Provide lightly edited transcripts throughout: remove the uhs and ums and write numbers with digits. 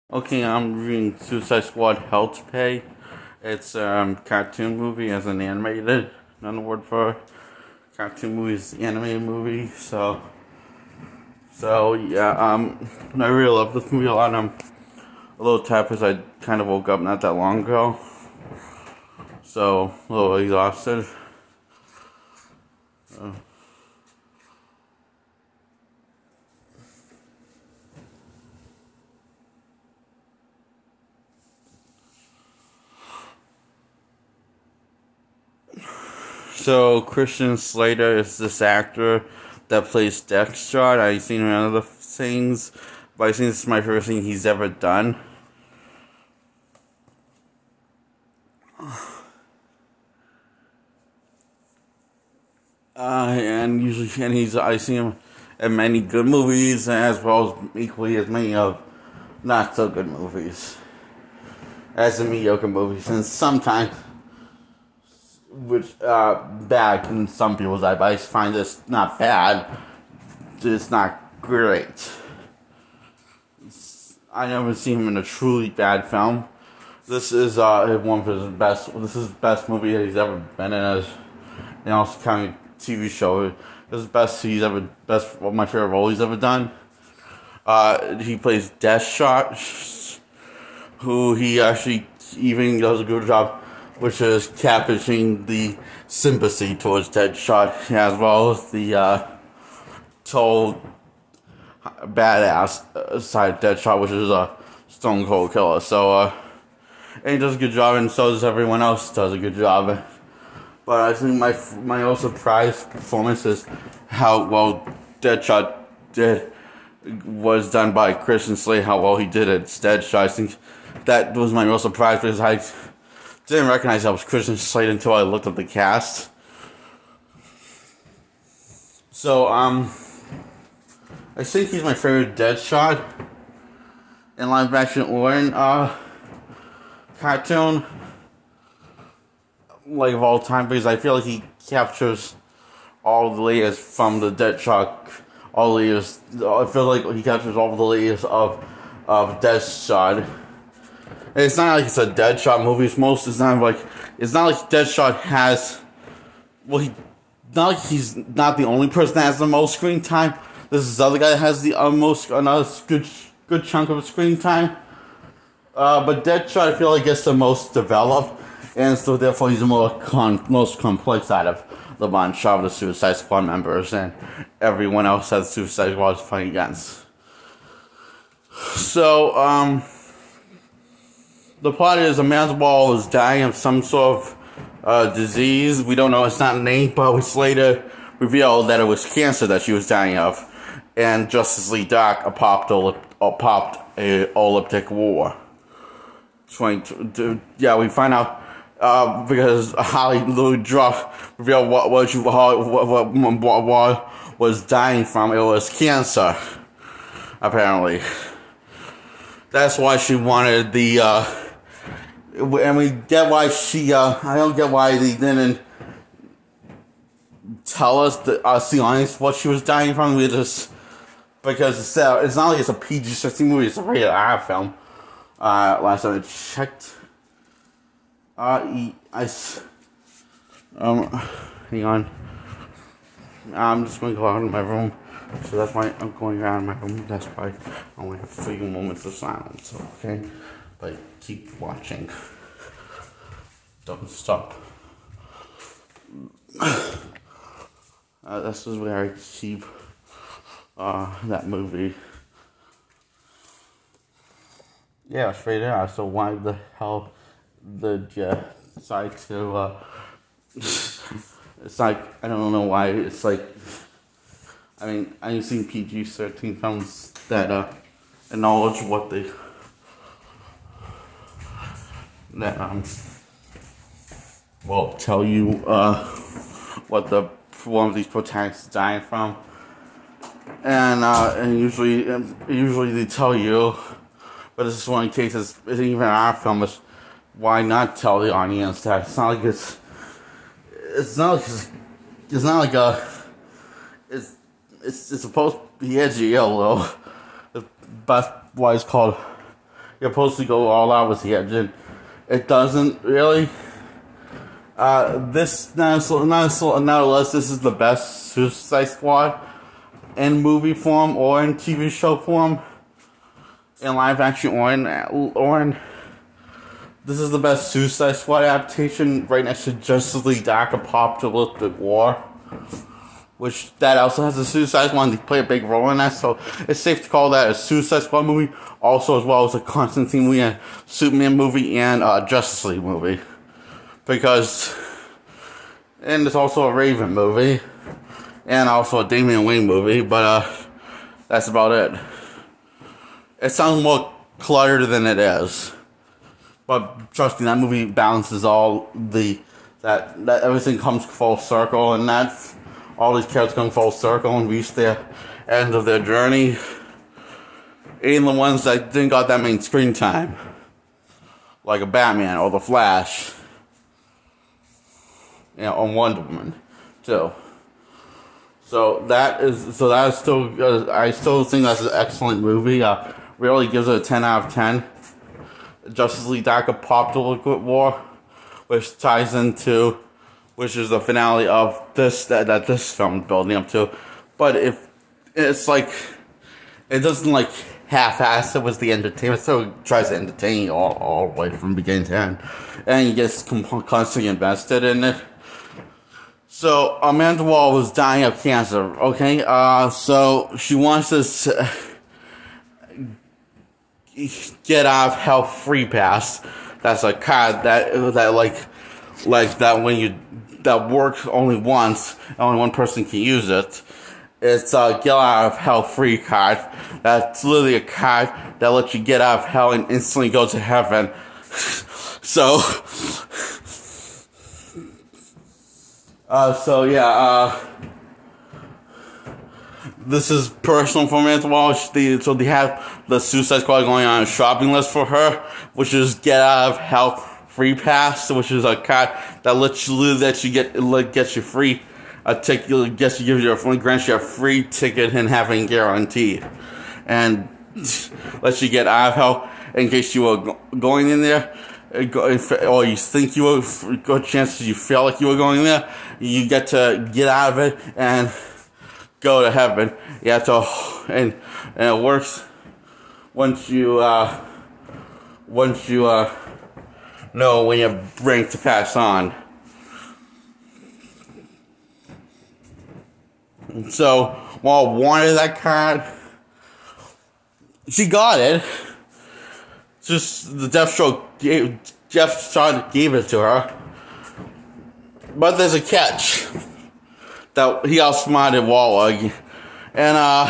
Okay, I'm reading Suicide Squad Hell to Pay. It's a cartoon movie as an animated. Another word for cartoon movie is animated movie. So yeah, I really love this movie a lot. I'm a little tired because I kind of woke up not that long ago. So a little exhausted. So Christian Slater is this actor that plays Deathshot. I've seen him in other things, but I think this is my favorite thing he's ever done. And I see him in many good movies as well as equally as many of not so good movies, as in mediocre movies, and sometimes which bad in some people's eyes. But I find this not bad. It's not great. I never seen him in a truly bad film. This is one of his best. This is the best movie that he's ever been in, and also kind of TV show. This is best my favorite role he's ever done. He plays Deathshot, who he actually even does a good job, which is capturing the sympathy towards Deathshot, as well as the total badass side of Deathshot, which is a stone cold killer. So, and he does a good job, and so does everyone else does a good job. But I think my most surprise performance is how well Deathshot was done by Christian Slater, how well he did it. Deathshot, I think that was my most surprise because I didn't recognize that was Christian Slater until I looked at the cast. So, I think he's my favorite Deathshot in live action or in cartoon, like, of all time, because I feel like he captures all the layers from the Deathshot, all the layers. I feel like he captures all the layers of Deathshot. And it's not like it's a Deathshot movie. It's not like Deathshot has. Well, not like he's not the only person that has the most screen time. This other guy that has the another good chunk of screen time. But Deathshot, I feel like, gets the most developed, and so therefore he's the most complex out of the bunch of the Suicide Squad members and everyone else that Suicide Squad is fighting against. So, the plot is Amanda Waller is dying of some sort of disease. We don't know, it's not named, but we later revealed that it was cancer that she was dying of. And Justice League Dark popped a elliptic war. Yeah, we find out because Holly Lou revealed what was dying from. It was cancer, apparently. That's why she wanted the. And we get why she. I don't get why they didn't tell us, the audience, what she was dying from. We just. Because it's not like it's a PG-13 movie, it's a rated R film. Last time I checked. Hang on. I'm just going to go out of my room. So that's why I'm going out of my room. That's why I only have 3 moments of silence, okay? But keep watching. Don't stop. This is where I keep that movie. Yeah, straight out. So why the hell did you decide to, it's like, I don't know why, it's like, I mean, I've seen PG-13 films that, acknowledge what they, that, will tell you, what one of these protagonists is dying from. And usually they tell you, but this is one of the cases, even our film, is why not tell the audience that? It's not like it's supposed to be edgy, though. That's why it's called you're supposed to go all out with the engine. It doesn't really. This nonetheless, this is the best Suicide Squad in movie form or in TV show form, in live action or in this is the best Suicide Squad adaptation, right next to Justice League Dark Apocalyptic War, which that also has a Suicide Squad. They play a big role in that, so it's safe to call that a Suicide Squad movie. Also, as well as a Constantine movie, a Superman movie, and a Justice League movie. And it's also a Raven movie, and also a Damian Wayne movie, but that's about it. It sounds more cluttered than it is, but trust me, that movie balances all that everything comes full circle, and that all these characters come full circle and reach their end of their journey. Even the ones that didn't got that many screen time, like a Batman or the Flash. On Wonder Woman, too. So that is still, I still think that's an excellent movie. Really gives it a 10 out of 10. Justice League Dark Apocalyptic War, which ties into, which is the finale of this film is building up to. But if it's like, it doesn't like half-ass it was the entertainment, so it tries to entertain you all the way from beginning to end, and you get constantly invested in it. So, Amanda Waller was dying of cancer, okay? So, she wants us to get out of hell free pass. That's a card that that works only once, and only one person can use it. It's a get out of hell free card. That's literally a card that lets you get out of hell and instantly go to heaven. So this is personal for Amanda Waller. So they have the Suicide Squad going on a shopping list for her, which is get out of hell free pass, which is a card that lets you gets you free a ticket, grants you a free ticket and having guaranteed, and lets you get out of hell in case you were going in there, or you think you were, good chances you feel like you were going there, you get to get out of it and go to heaven. You have to, and it works once you know when you're ready to pass on. So, while wanted that card, she got it. Just the Jeff Shaw gave it to her. But there's a catch. That he outsmarted Waller. And,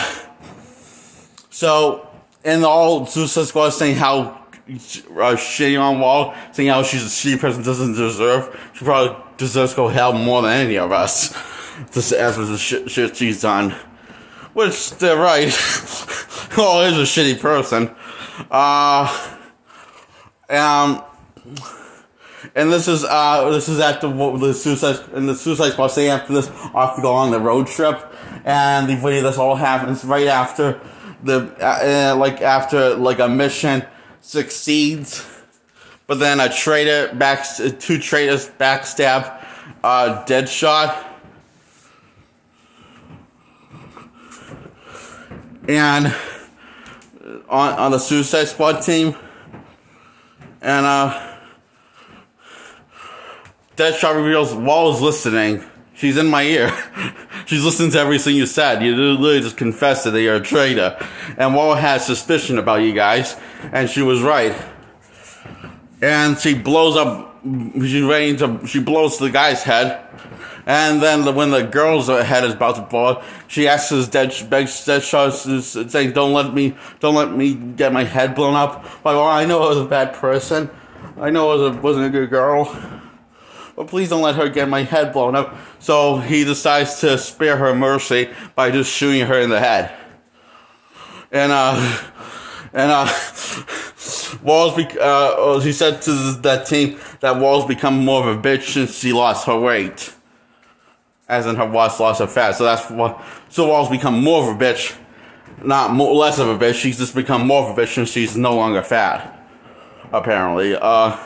so, and all Suicide Squad saying how shitty on Waller, saying how she's a shitty person, doesn't deserve. She probably deserves to go hell more than any of us. Just after the shit she's done. Which, they're right. Waller is a shitty person. And this is after the Suicide Squad saying after this off to go on the road trip, and the video this all happens right after after a mission succeeds, but then two traitors backstab Deadshot, and on the Suicide Squad team, and Deadshot reveals Waller's listening. She's in my ear. She's listening to everything you said. You literally just confessed that you're a traitor. And Waller had suspicion about you guys, and she was right. And she blows up. She blows the guy's head. And then when the girl's head is about to blow, she asks Deadshot, saying, "Don't let me get my head blown up." Like, well, I know I was a bad person. I know I wasn't a good girl. But please don't let her get my head blown up. So he decides to spare her mercy by just shooting her in the head. And Waller's he said to that team that Waller's become more of a bitch since she lost her weight. As in her lost her fat. So Waller's become more of a bitch, less of a bitch. She's just become more of a bitch since she's no longer fat. apparently. But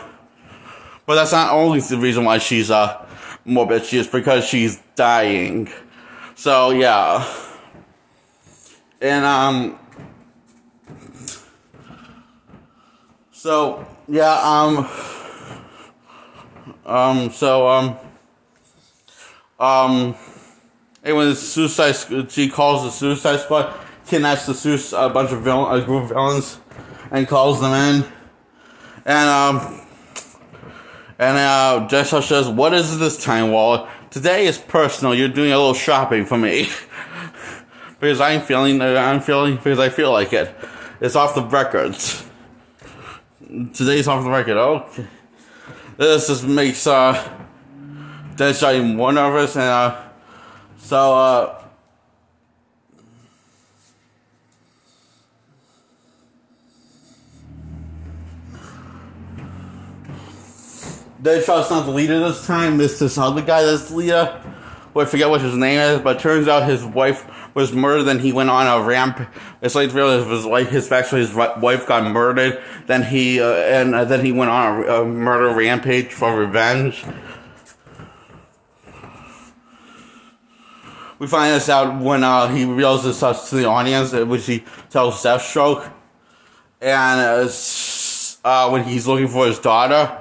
that's not only the reason why she's more bitchy. It's because she's dying. So yeah, and so yeah, anyway, the she calls the Suicide Squad, kidnaps a bunch of a group of villains, and calls them in, and Deathstroke says, "What is this time, Waller? Today is personal. You're doing a little shopping for me." Because because I feel like it. It's off the records. Today's off the record. Okay. This just makes Deathstroke even more nervous, and Deathstroke's not the leader this time. This other guy that's the leader. Well, I forget what his name is, but it turns out his wife was murdered. Then he went on a ramp. It's like really his wife got murdered. Then he then he went on a murder rampage for revenge. We find this out when he reveals this to the audience, which he tells Deathstroke, and when he's looking for his daughter.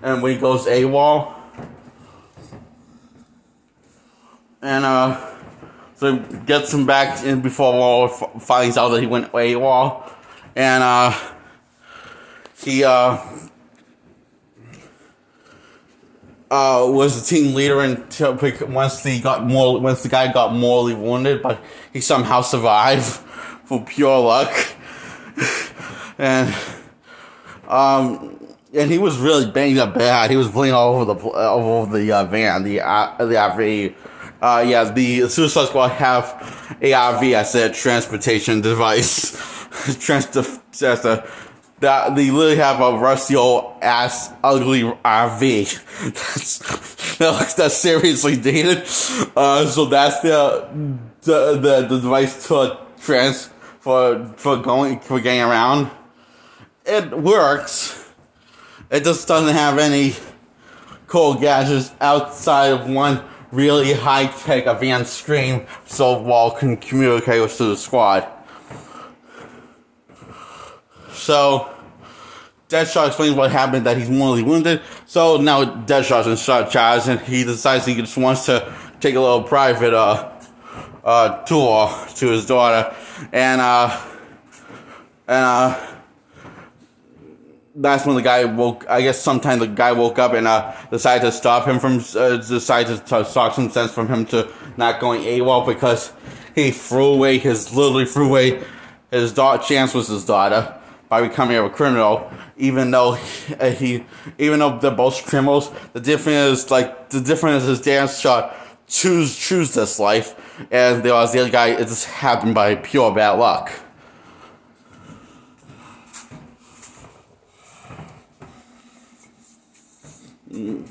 And when he goes AWOL, and so he gets him back in before Waller finds out that he went AWOL, and he was the team leader until once the guy got mortally wounded, but he somehow survived for pure luck, and he was really banged up bad. He was bleeding all over the van, the RV. The Suicide Squad have a RV as their transportation device. They literally have a rusty old ass ugly RV. That's seriously dated. So that's the device for getting around. It works. It just doesn't have any cool gadgets outside of one really high-tech advanced screen so Wall can communicate with the squad. So, Deathstroke explains what happened, that he's mortally wounded. So now Deathstroke's in charge, and he decides he just wants to take a little private tour to his daughter, and that's when the guy sometime the guy woke up and decided to stop him from decided to talk some sense from him to not going AWOL, because he literally threw away his chance with his daughter by becoming a criminal, even though they're both criminals. The difference is Deathstroke choose this life, and there was the other guy, it just happened by pure bad luck.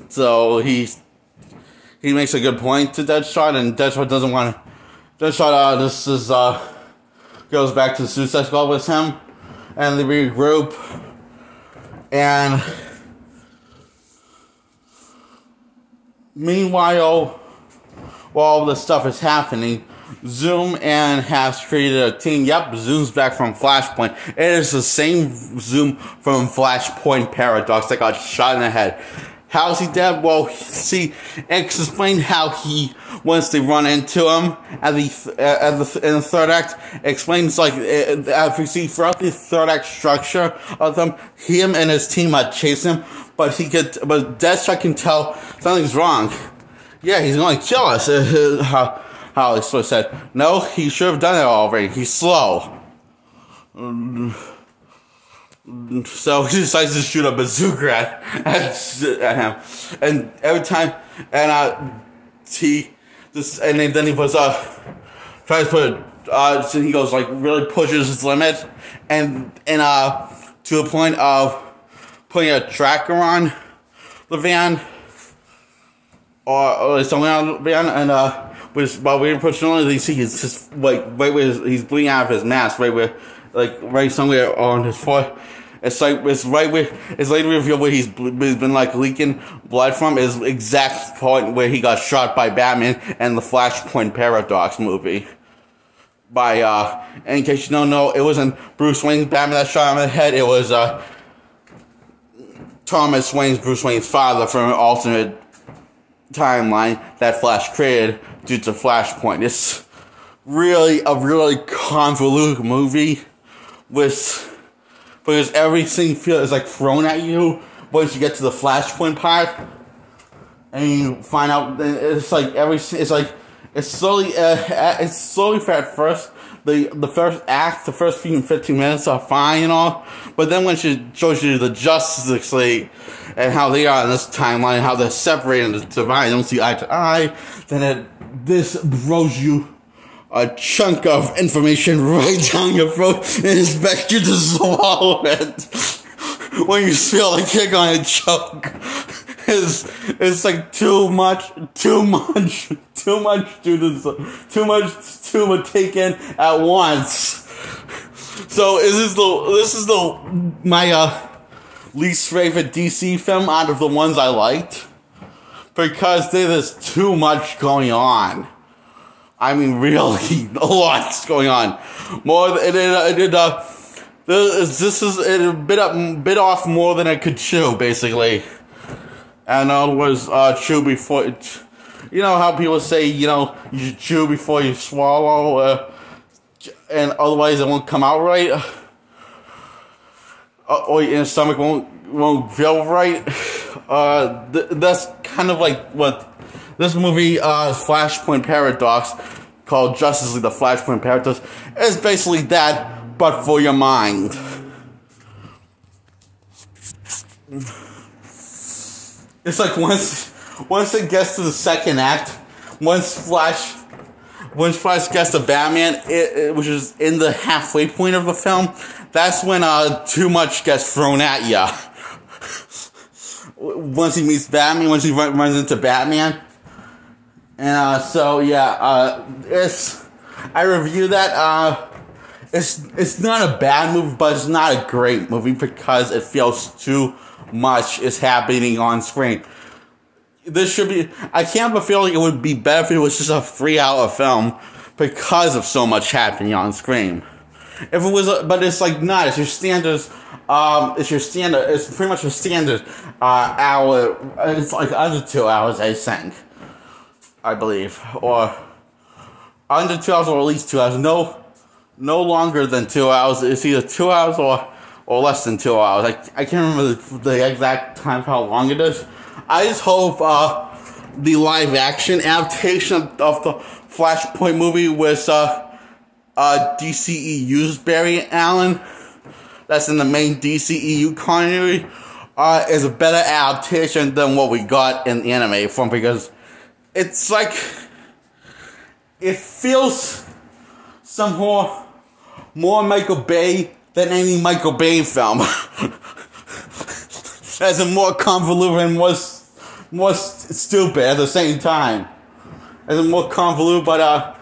So he makes a good point to Deathstroke, and Deathstroke doesn't want to. Deathstroke goes back to the Suicide Squad with him, and they regroup. And meanwhile, while all this stuff is happening, Zoom and has created a team. Yep, Zoom's back from Flashpoint. It is the same Zoom from Flashpoint Paradox that got shot in the head. How's he dead? Well, see, explain how he, once they run into him in the third act, explains, like, if you see throughout the third act structure of them, him and his team are chasing him, but Deathstroke can tell something's wrong. Yeah, he's going to kill us. How he sort of said, no, he should have done it already. He's slow. So he decides to shoot a bazooka at him, and every time, and then he puts tries to put so he goes, like, really pushes his limit, and to the point of putting a tracker on the van or something on the van, and but we unfortunately see he's just like right where he's bleeding out of his mask, right where like right somewhere on his foot. It's like it's right where it's later revealed where he's been like leaking blood from is exact point where he got shot by Batman and the Flashpoint Paradox movie. By in case you don't know, it wasn't Bruce Wayne's Batman that shot him in the head. It was Thomas Wayne's Bruce Wayne's father from an alternate timeline that Flash created due to Flashpoint. It's really a really convoluted movie because everything feels like thrown at you once you get to the Flashpoint part, and you find out it's like it's slowly at first. The first act, the first few 15 minutes are fine and all, but then when she shows you the Justice League and how they are in this timeline, how they're separated and divided, don't see eye to eye, then this throws you a chunk of information right down your throat and expect you to swallow it when you feel like you're gonna choke. It's like too much to take in at once. So this is my least favorite DC film out of the ones I liked, because there's too much going on. I mean, really, a lot's going on. More than this is a bit off more than I could chew, basically. And it was chew before. You know how people say, you know, you should chew before you swallow, and otherwise it won't come out right, or your stomach won't feel right. That's kind of like what this movie, Flashpoint Paradox, called Justice League: The Flashpoint Paradox, is basically that, but for your mind. It's like once it gets to the second act, once Flash gets to Batman, which is in the halfway point of the film, that's when too much gets thrown at ya. Once he meets Batman, once he runs into Batman, and so yeah, I reviewed that. It's not a bad movie, but it's not a great movie because it feels too much is happening on screen. This should be. I can't but feel like it would be better if it was just a 3-hour film because of so much happening on screen. If it was, but it's like not. It's your standards. It's pretty much a standard hour. It's like under 2 hours, I think. I believe, or under 2 hours, or at least 2 hours. No longer than 2 hours. It's either 2 hours or less than 2 hours. I can't remember the exact time how long it is. I just hope the live action adaptation of the Flashpoint movie with DCEU's Barry Allen, that's in the main DCEU continuity, is a better adaptation than what we got in the anime form, because it's like it feels somehow more Michael Bay than any Michael Bay film. As a more convoluted and more stupid at the same time. As a more convoluted, but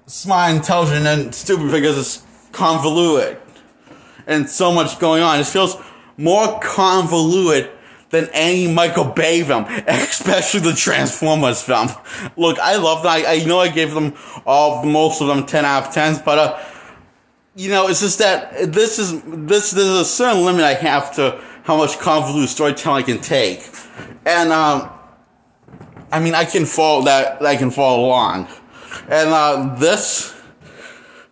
smart, intelligent, and stupid because it's convoluted and so much going on. It feels more convoluted than any Michael Bay film, especially the Transformers film. Look, I love that. I know I gave them most of them 10 out of 10s, but you know, it's just that there's a certain limit I have to how much convoluted storytelling I can take, and I mean I can follow along, and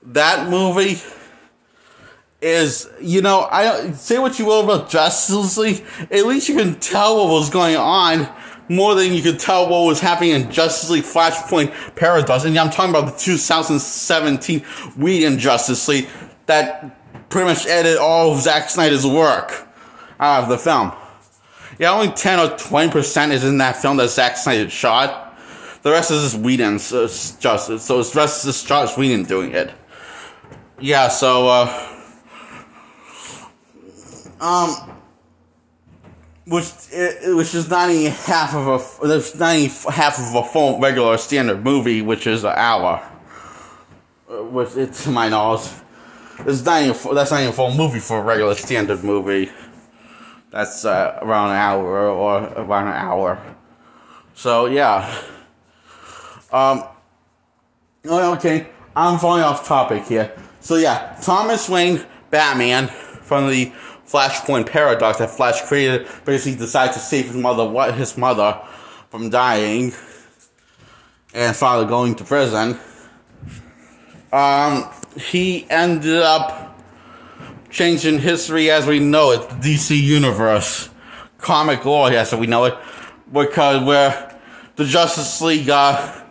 that movie is, you know, I say what you will about Justice League, at least you can tell what was going on more than you could tell what was happening in Justice League Flashpoint Paradox. And I'm talking about the 2017 Whedon Justice League that pretty much edited all of Zack Snyder's work out of the film. Yeah, only 10 or 20% is in that film that Zack Snyder shot. The rest is just Whedon's Justice. So the rest is just Joss Whedon doing it. Yeah, so which is not even half of a full regular standard movie, which is an hour, which, to my knowledge. That's not even a full movie for a regular standard movie. That's around an hour or around an hour. So yeah. Okay, I'm falling off topic here. So yeah, Thomas Wayne Batman from the Flashpoint paradox that Flash created basically decided to save his mother from dying and finally going to prison. He ended up changing history as we know it, the DC universe, comic lore as we know it, because where the Justice League got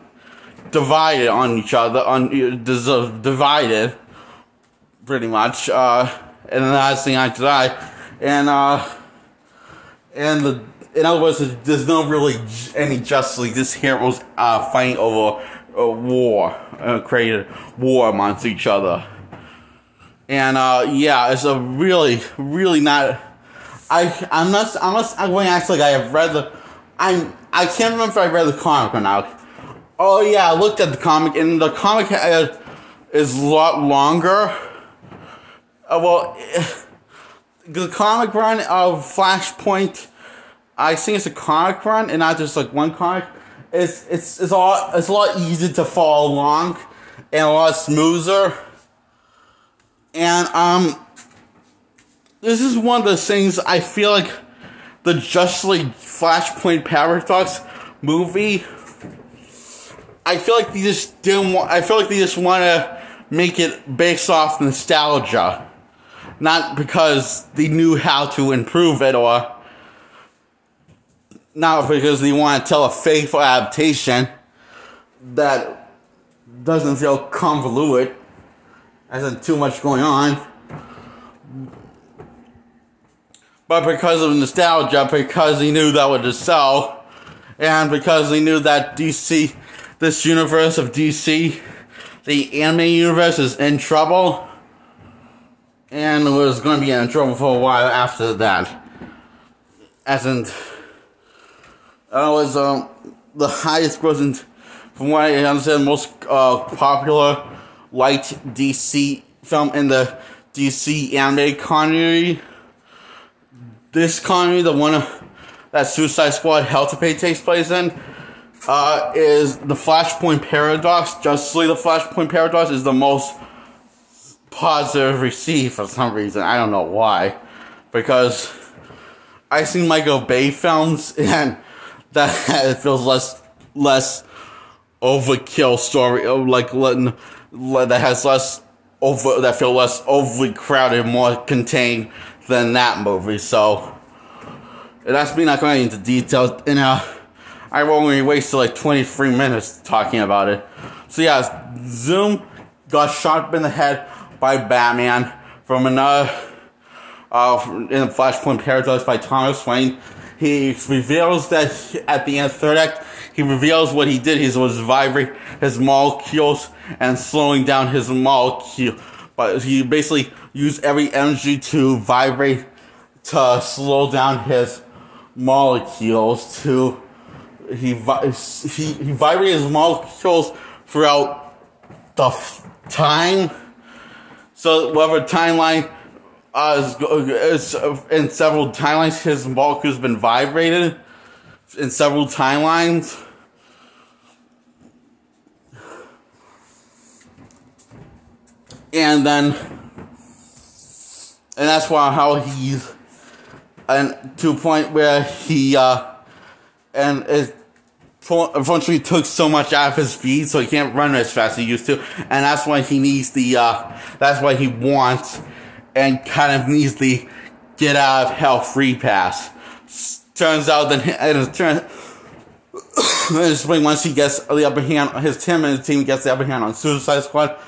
divided on each other, divided pretty much, and the last thing I die, and in other words, there's no really any Justice League. This heroes fighting over a war, created war amongst each other. And yeah, it's a really not. I'm going to act like I have read the. I can't remember if I read the comic or not. Oh yeah, I looked at the comic, and the comic is a lot longer. The comic run of Flashpoint, I think it's a comic run and not just like one comic. It's a lot easier to follow along and a lot smoother. And this is one of the things I feel like the Justice League Flashpoint Paradox movie. I feel like they just didn't want. I feel like they just want to make it based off nostalgia, not because they knew how to improve it, or not because they want to tell a faithful adaptation that doesn't feel convoluted, hasn't too much going on, but because of nostalgia, because they knew that would just sell, and because they knew that DC. This universe of DC, the anime universe, is in trouble, and was going to be in trouble for a while after that. As in, it was the highest grossing, from what I understand, most popular light DC film in the DC anime continuity. This continuity, the one that Suicide Squad Hell to Pay takes place in, is the Flashpoint Paradox. Justice League the Flashpoint Paradox is the most positive received for some reason. I don't know why. Because I've seen Michael Bay films and that it feels less overkill story, that has that feel less overly crowded, more contained than that movie. So that's me not going into details. I only wasted like 23 minutes talking about it. So yeah, Zoom got shot in the head by Batman from another in the Flashpoint Paradox by Thomas Wayne. He reveals that at the end of the third act, he reveals what he did. He was vibrating his molecules and slowing down his molecule. But he basically used every energy to vibrate to slow down his molecules to. He vibrated his molecules throughout the time. So whatever timeline is in several timelines, his molecules have been vibrated in several timelines. And that's why how he's, and to a point where he and it unfortunately took so much out of his speed, so he can't run as fast as he used to, and that's why he needs that's why he wants and kind of needs the get out of hell free pass. Turns out that once he gets the upper hand, his team gets the upper hand on Suicide Squad,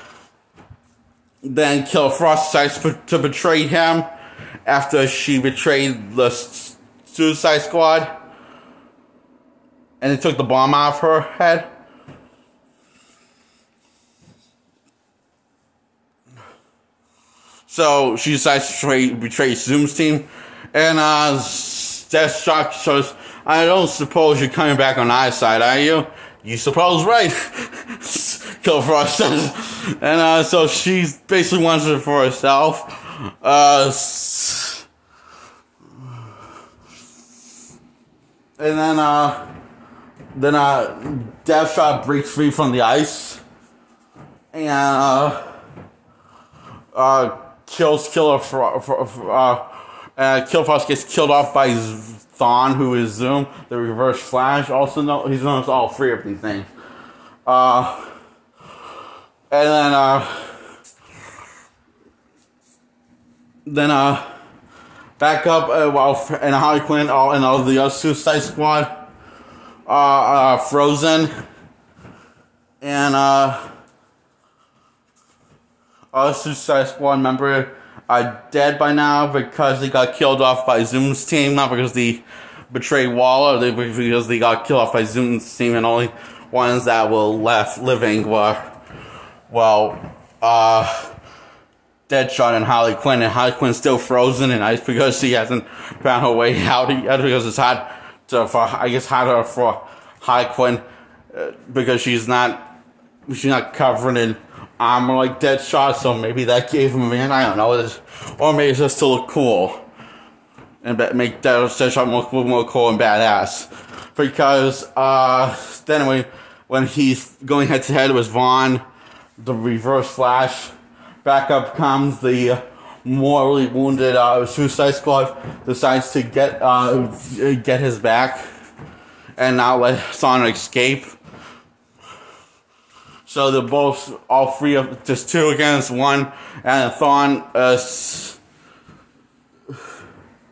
then Killer Frost decides to betray him after she betrayed the Suicide Squad. And it took the bomb out of her head. So she decides to betray Zoom's team. And Deathstroke says, I don't suppose you're coming back on our side, are you? you suppose right, Killer Frost says. And so she basically wants it for herself. And then Deathshot breaks free from the ice and kills Killer Frost. Killer Frost gets killed off by Thawne, who is Zoom, the Reverse Flash. Also, he's known as all three of these things. And then back up while and Harley Quinn and all the other Suicide Squad frozen, and other Suicide Squad member are dead by now because they got killed off by Zoom's team, not because they betrayed Waller, because they got killed off by Zoom's team, and only ones that were left living were, Deadshot and Harley Quinn, and Harley Quinn's still frozen in ice because she hasn't found her way out yet, because it's harder for Harley Quinn because she's not covered in armor like Deadshot, so maybe that gave him a man, I don't know, or maybe it's just to look cool and make Deadshot more cool and badass. Because then when he's going head to head with Vaughn, the Reverse Flash, back up comes the mortally wounded Suicide Squad, decides to get his back and not let Thawne escape. So they're all three of just two against one, and Thawne